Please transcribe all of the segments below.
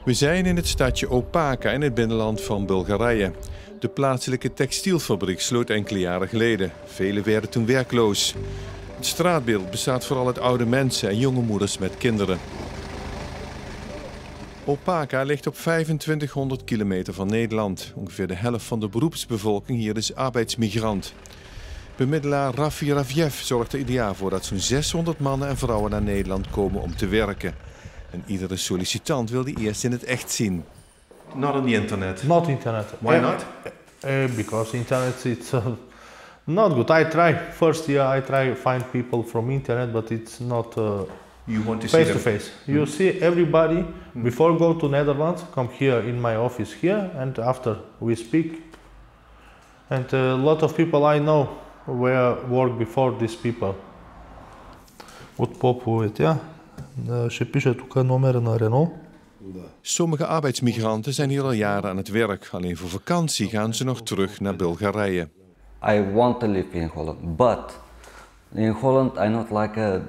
We zijn in het stadje Opaka in het binnenland van Bulgarije. De plaatselijke textielfabriek sloot enkele jaren geleden. Velen werden toen werkloos. Het straatbeeld bestaat vooral uit oude mensen en jonge moeders met kinderen. Opaka ligt op 2500 kilometer van Nederland. Ongeveer de helft van de beroepsbevolking hier is arbeidsmigrant. Bemiddelaar Rafi Raviev zorgt er ieder jaar voor dat zo'n 600 mannen en vrouwen naar Nederland komen om te werken. En iedere sollicitant wil die eerst in het echt zien. Not on the internet. Not internet. Why not? Because internet it's not good. I try first year. I try find people from internet, but it's not You want to face see to them. face. You see everybody before go to Netherlands. Come here in my office here, and after we speak. And a lot of people I know where work before these people. От поповете, ja. Ще пише тук номера на Renault. Sommige arbeidsmigranten zijn hier al jaren aan het werk. Alleen voor vakantie gaan ze nog terug naar Bulgarije. I want to live in Holland, but in Holland I not like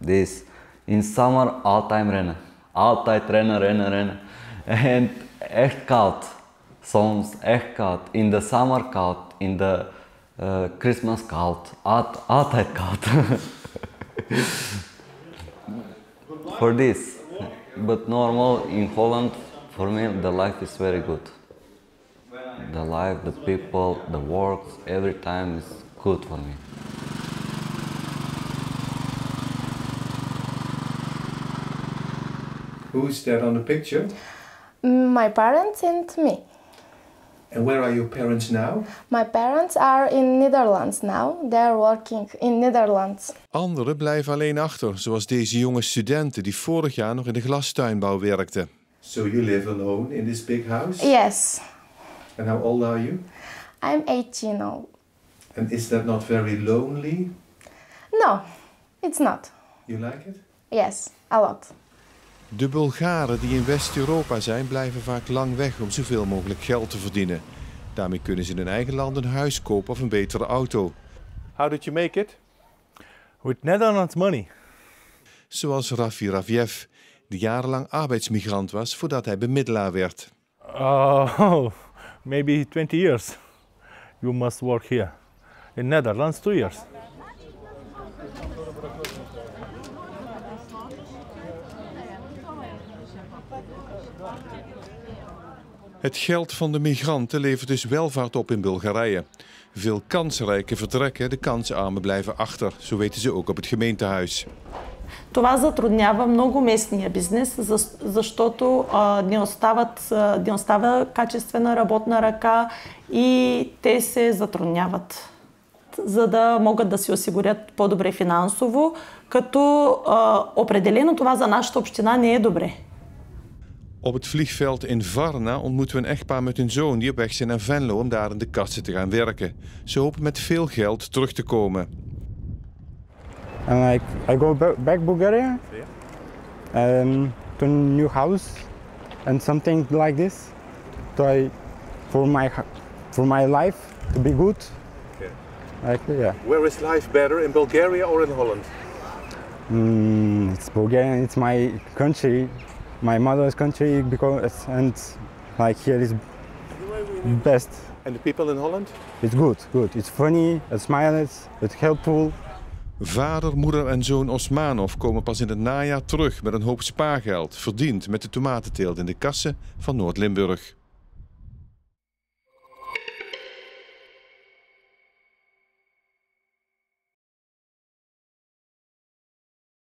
this. In summer altijd rennen. Altijd rennen. En echt koud. Soms echt koud. In de zomer koud. In de Christmas koud. Altijd koud. For this. But normal in Holland, for me, the life is very good. The life, the people, the work, every time is good for me. Who's there on the picture? My parents and me. And where are your parents now? My parents are in Netherlands now. They are working in Netherlands. Anderen blijven alleen achter, zoals deze jonge studenten die vorig jaar nog in de glastuinbouw werkten. So you live alone in this big house? Yes, And how old are you? I'm 18 now. And is that not very lonely? No, it's not. You like it? Yes, a lot. De Bulgaren die in West-Europa zijn, blijven vaak lang weg om zoveel mogelijk geld te verdienen. Daarmee kunnen ze in hun eigen land een huis kopen of een betere auto. How did you make it? With Netherlands money. Zoals Rafi Raviev, die jarenlang arbeidsmigrant was voordat hij bemiddelaar werd. Maybe 20 years. You must work here. In Netherlands 2 years. Het geld van de migranten levert dus welvaart op in Bulgarije. Veel kansrijken vertrekken, de kansarmen blijven achter. Zo weten ze ook op het gemeentehuis. Това затруднява много местния бизнес, защото не остава качествена работна ръка и те се затрудняват, за да могат да си осигурят по-добре финансово, като определено това за нашата община не е добре. Op het vliegveld in Varna ontmoeten we een echtpaar met hun zoon die op weg zijn naar Venlo om daar in de kassen te gaan werken. Ze hopen met veel geld terug te komen. And I go back Bulgaria to a new house and something like this. For my life to be good. Yeah. Where is life better, in Bulgaria or in Holland? It's Bulgaria. It's my country. My mother's country, and here is best. And the people in Holland? It's good. It's funny, it's smiling, it's helpful. Vader, moeder en zoon Osmanov komen pas in het najaar terug met een hoop spaargeld, verdiend met de tomatenteelt in de kassen van Noord-Limburg.